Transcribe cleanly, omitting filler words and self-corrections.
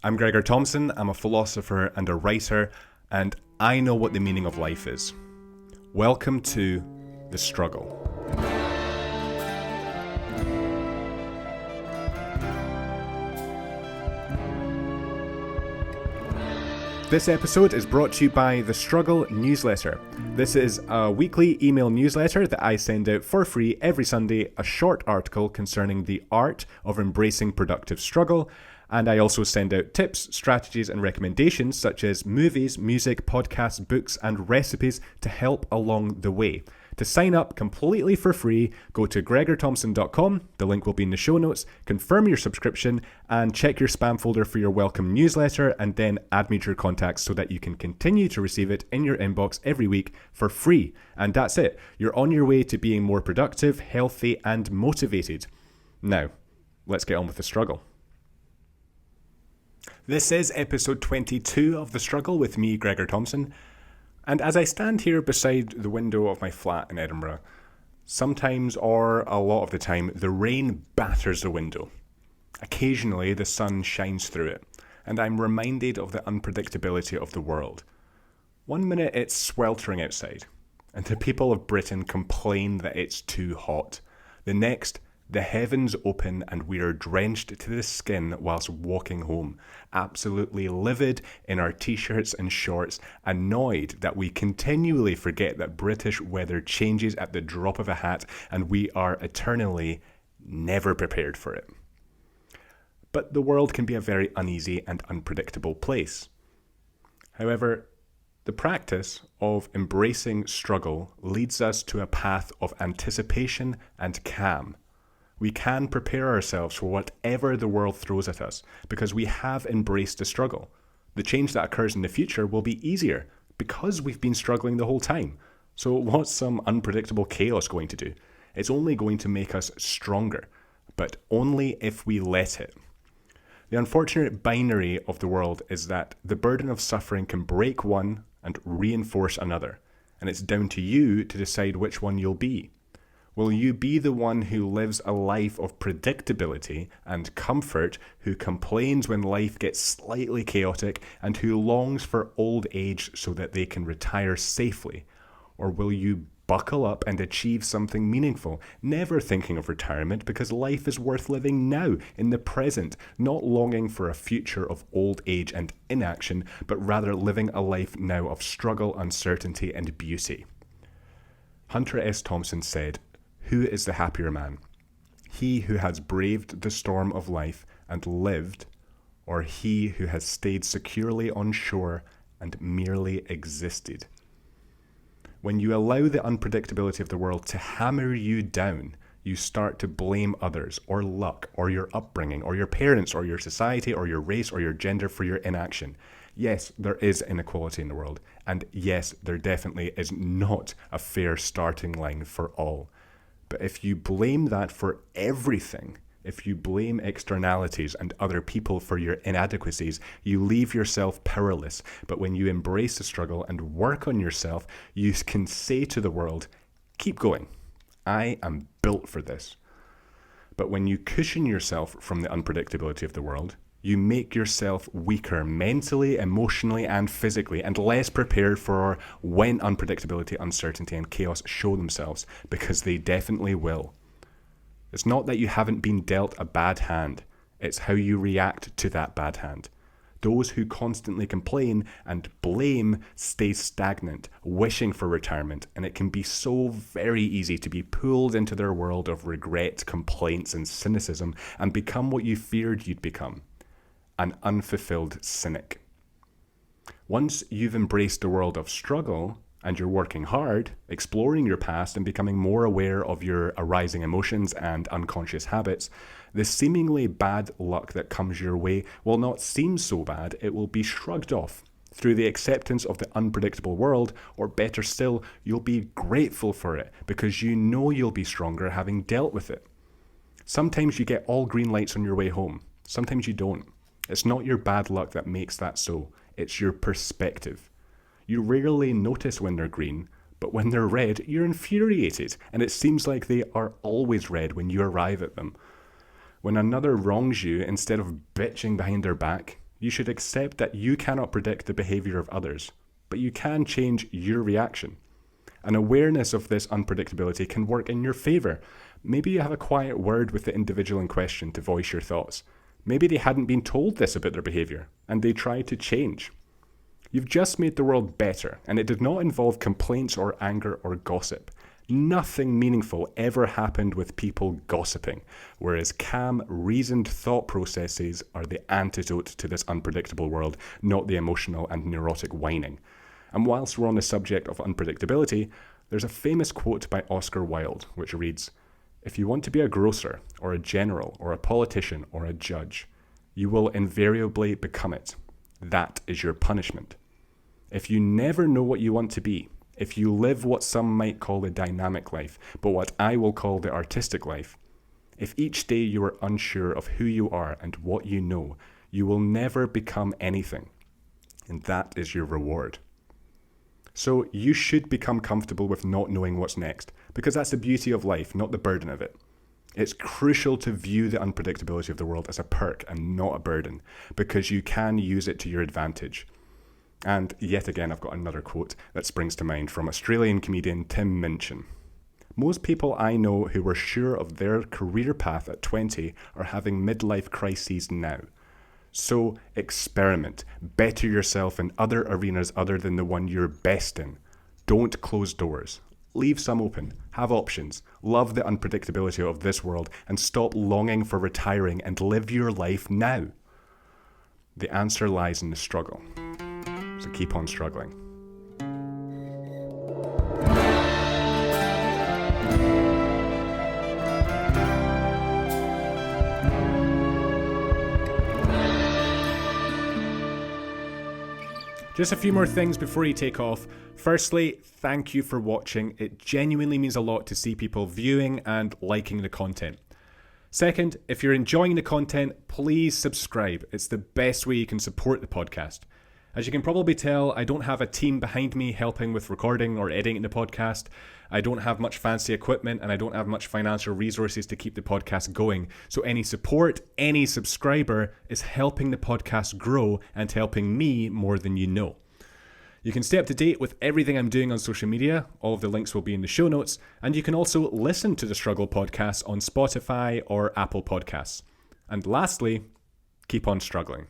I'm Gregor Thompson, I'm a philosopher and a writer, and I know what the meaning of life is. Welcome to The Struggle. This episode is brought to you by The Struggle newsletter. This is a weekly email newsletter that I send out for free every Sunday, a short article concerning the art of embracing productive struggle. And I also send out tips, strategies, and recommendations such as movies, music, podcasts, books, and recipes to help along the way. To sign up completely for free, go to gregorthompson.com, the link will be in the show notes, confirm your subscription, and check your spam folder for your welcome newsletter, and then add me to your contacts so that you can continue to receive it in your inbox every week for free. And that's it. You're on your way to being more productive, healthy, and motivated. Now, let's get on with the struggle. This is episode 22 of The Struggle with me, Gregor Thompson. And as I stand here beside the window of my flat in Edinburgh, sometimes or a lot of the time, the rain batters the window. Occasionally, the sun shines through it, and I'm reminded of the unpredictability of the world. One minute it's sweltering outside, and the people of Britain complain that it's too hot. The next, the heavens open and we are drenched to the skin whilst walking home, absolutely livid in our t-shirts and shorts, annoyed that we continually forget that British weather changes at the drop of a hat and we are eternally never prepared for it. But the world can be a very uneasy and unpredictable place. However, the practice of embracing struggle leads us to a path of anticipation and calm. We can prepare ourselves for whatever the world throws at us because we have embraced the struggle. The change that occurs in the future will be easier because we've been struggling the whole time. So what's some unpredictable chaos going to do? It's only going to make us stronger, but only if we let it. The unfortunate binary of the world is that the burden of suffering can break one and reinforce another, and it's down to you to decide which one you'll be. Will you be the one who lives a life of predictability and comfort, who complains when life gets slightly chaotic, and who longs for old age so that they can retire safely? Or will you buckle up and achieve something meaningful, never thinking of retirement because life is worth living now, in the present, not longing for a future of old age and inaction, but rather living a life now of struggle, uncertainty, and beauty? Hunter S. Thompson said, "Who is the happier man? He who has braved the storm of life and lived, or he who has stayed securely on shore and merely existed?" When you allow the unpredictability of the world to hammer you down, you start to blame others, or luck, or your upbringing, or your parents, or your society, or your race, or your gender for your inaction. Yes, there is inequality in the world, and yes, there definitely is not a fair starting line for all. But if you blame that for everything, if you blame externalities and other people for your inadequacies, you leave yourself powerless. But when you embrace the struggle and work on yourself, you can say to the world, keep going. I am built for this. But when you cushion yourself from the unpredictability of the world, you make yourself weaker mentally, emotionally, and physically, and less prepared for when unpredictability, uncertainty, and chaos show themselves, because they definitely will. It's not that you haven't been dealt a bad hand, it's how you react to that bad hand. Those who constantly complain and blame stay stagnant, wishing for retirement, and it can be so very easy to be pulled into their world of regret, complaints, and cynicism, and become what you feared you'd become. An unfulfilled cynic. Once you've embraced the world of struggle and you're working hard, exploring your past and becoming more aware of your arising emotions and unconscious habits, the seemingly bad luck that comes your way will not seem so bad. It will be shrugged off through the acceptance of the unpredictable world, or better still, you'll be grateful for it because you know you'll be stronger having dealt with it. Sometimes you get all green lights on your way home. Sometimes you don't. It's not your bad luck that makes that so. It's your perspective. You rarely notice when they're green, but when they're red, you're infuriated, and it seems like they are always red when you arrive at them. When another wrongs you, instead of bitching behind their back, You should accept that you cannot predict the behavior of others, but you can change your reaction. An awareness of this unpredictability can work in your favor. Maybe you have a quiet word with the individual in question to voice your thoughts. Maybe they hadn't been told this about their behavior, and they tried to change. You've just made the world better, and it did not involve complaints or anger or gossip. Nothing meaningful ever happened with people gossiping, whereas calm, reasoned thought processes are the antidote to this unpredictable world, not the emotional and neurotic whining. And whilst we're on the subject of unpredictability, there's a famous quote by Oscar Wilde, which reads, "If you want to be a grocer, or a general, or a politician, or a judge, you will invariably become it. That is your punishment. If you never know what you want to be, if you live what some might call the dynamic life, but what I will call the artistic life, if each day you are unsure of who you are and what you know, you will never become anything. And that is your reward." So you should become comfortable with not knowing what's next, because that's the beauty of life, not the burden of it. It's crucial to view the unpredictability of the world as a perk and not a burden, because you can use it to your advantage. And yet again, I've got another quote that springs to mind from Australian comedian Tim Minchin. "Most people I know who were sure of their career path at 20 are having midlife crises now. So experiment, better yourself in other arenas other than the one you're best in. Don't close doors. Leave some open. Have options. Love the unpredictability of this world and stop longing for retiring and live your life now." The answer lies in the struggle. So keep on struggling. Just a few more things before you take off. Firstly, thank you for watching. It genuinely means a lot to see people viewing and liking the content. Second, if you're enjoying the content, please subscribe. It's the best way you can support the podcast. As you can probably tell, I don't have a team behind me helping with recording or editing the podcast. I don't have much fancy equipment, and I don't have much financial resources to keep the podcast going. So any support, any subscriber is helping the podcast grow and helping me more than you know. You can stay up to date with everything I'm doing on social media. All of the links will be in the show notes. And you can also listen to the Struggle podcast on Spotify or Apple Podcasts. And lastly, keep on struggling.